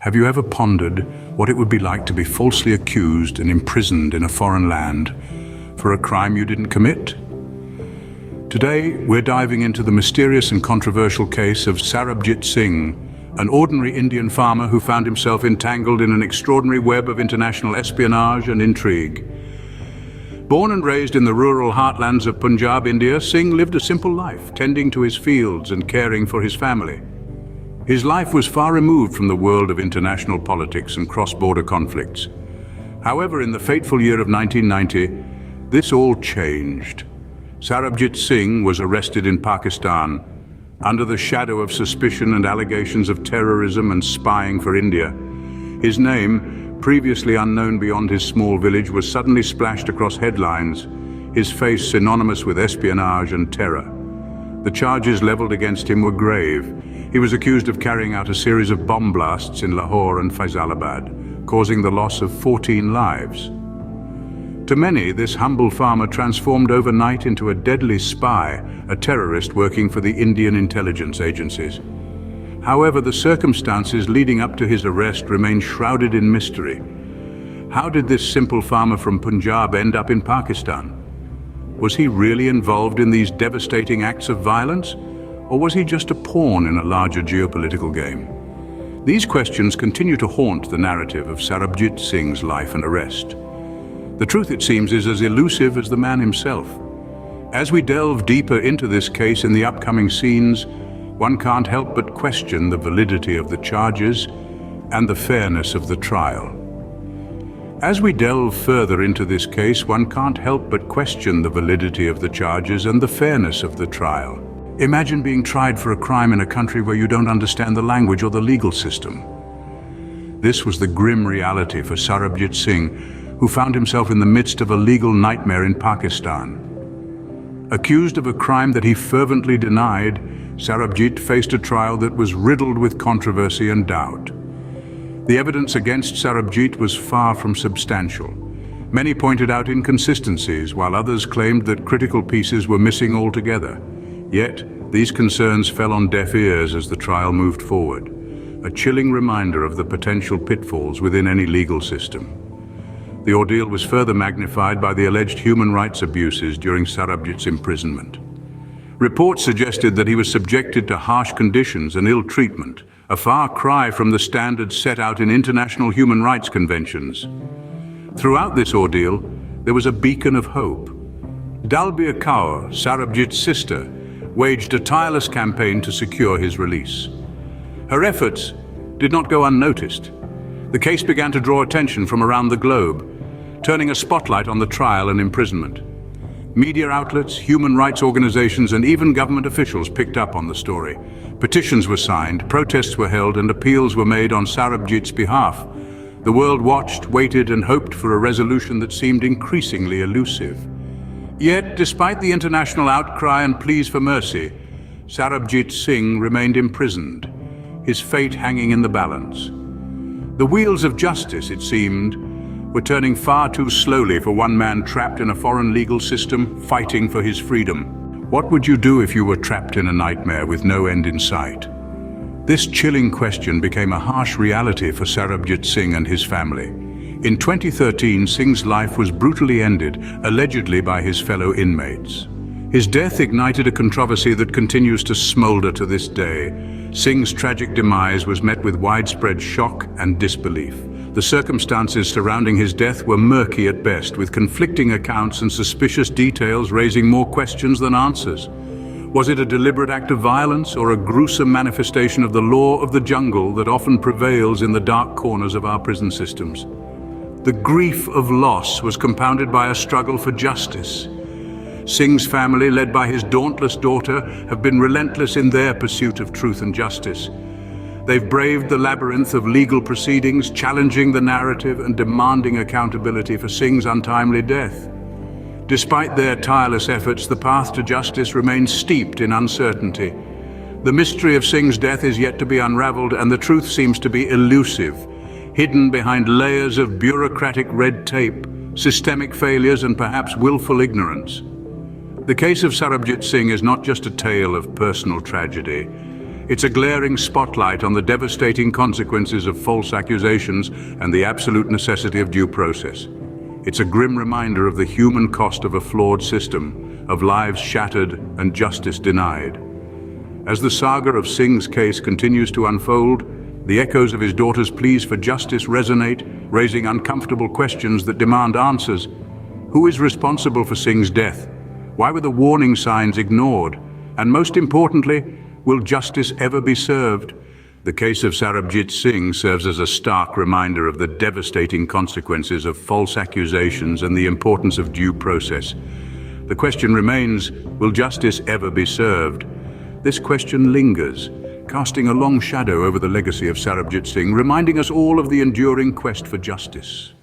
Have you ever pondered what it would be like to be falsely accused and imprisoned in a foreign land for a crime you didn't commit? Today, we're diving into the mysterious and controversial case of Sarabjit Singh, an ordinary Indian farmer who found himself entangled in an extraordinary web of international espionage and intrigue. Born and raised in the rural heartlands of Punjab, India, Singh lived a simple life, tending to his fields and caring for his family. His life was far removed from the world of international politics and cross-border conflicts. However, in the fateful year of 1990, this all changed. Sarabjit Singh was arrested in Pakistan under the shadow of suspicion and allegations of terrorism and spying for India. His name, previously unknown beyond his small village, was suddenly splashed across headlines, his face synonymous with espionage and terror. The charges leveled against him were grave. He was accused of carrying out a series of bomb blasts in Lahore and Faisalabad, causing the loss of 14 lives. To many, this humble farmer transformed overnight into a deadly spy, a terrorist working for the Indian intelligence agencies. However, the circumstances leading up to his arrest remain shrouded in mystery. How did this simple farmer from Punjab end up in Pakistan? Was he really involved in these devastating acts of violence? Or was he just a pawn in a larger geopolitical game? These questions continue to haunt the narrative of Sarabjit Singh's life and arrest. The truth, it seems, is as elusive as the man himself. As we delve deeper into this case in the upcoming scenes, one can't help but question the validity of the charges and the fairness of the trial. As we delve further into this case, one can't help but question the validity of the charges and the fairness of the trial. Imagine being tried for a crime in a country where you don't understand the language or the legal system. This was the grim reality for Sarabjit Singh, who found himself in the midst of a legal nightmare in Pakistan. Accused of a crime that he fervently denied, Sarabjit faced a trial that was riddled with controversy and doubt. The evidence against Sarabjit was far from substantial. Many pointed out inconsistencies, while others claimed that critical pieces were missing altogether. Yet, these concerns fell on deaf ears as the trial moved forward, a chilling reminder of the potential pitfalls within any legal system. The ordeal was further magnified by the alleged human rights abuses during Sarabjit's imprisonment. Reports suggested that he was subjected to harsh conditions and ill treatment, a far cry from the standards set out in international human rights conventions. Throughout this ordeal, there was a beacon of hope. Dalbir Kaur, Sarabjit's sister, waged a tireless campaign to secure his release. Her efforts did not go unnoticed. The case began to draw attention from around the globe, turning a spotlight on the trial and imprisonment. Media outlets, human rights organizations, and even government officials picked up on the story. Petitions were signed, protests were held, and appeals were made on Sarabjit's behalf. The world watched, waited, and hoped for a resolution that seemed increasingly elusive. Yet, despite the international outcry and pleas for mercy, Sarabjit Singh remained imprisoned, his fate hanging in the balance. The wheels of justice, it seemed, were turning far too slowly for one man trapped in a foreign legal system, fighting for his freedom. What would you do if you were trapped in a nightmare with no end in sight? This chilling question became a harsh reality for Sarabjit Singh and his family. In 2013, Singh's life was brutally ended, allegedly by his fellow inmates. His death ignited a controversy that continues to smolder to this day. Singh's tragic demise was met with widespread shock and disbelief. The circumstances surrounding his death were murky at best, with conflicting accounts and suspicious details raising more questions than answers. Was it a deliberate act of violence or a gruesome manifestation of the law of the jungle that often prevails in the dark corners of our prison systems? The grief of loss was compounded by a struggle for justice. Singh's family, led by his dauntless daughter, have been relentless in their pursuit of truth and justice. They've braved the labyrinth of legal proceedings, challenging the narrative and demanding accountability for Singh's untimely death. Despite their tireless efforts, the path to justice remains steeped in uncertainty. The mystery of Singh's death is yet to be unraveled, and the truth seems to be elusive, hidden behind layers of bureaucratic red tape, systemic failures, and perhaps willful ignorance. The case of Sarabjit Singh is not just a tale of personal tragedy. It's a glaring spotlight on the devastating consequences of false accusations and the absolute necessity of due process. It's a grim reminder of the human cost of a flawed system, of lives shattered and justice denied. As the saga of Singh's case continues to unfold, the echoes of his daughter's pleas for justice resonate, raising uncomfortable questions that demand answers. Who is responsible for Singh's death? Why were the warning signs ignored? And most importantly, will justice ever be served? The case of Sarabjit Singh serves as a stark reminder of the devastating consequences of false accusations and the importance of due process. The question remains, will justice ever be served? This question lingers, casting a long shadow over the legacy of Sarabjit Singh, reminding us all of the enduring quest for justice.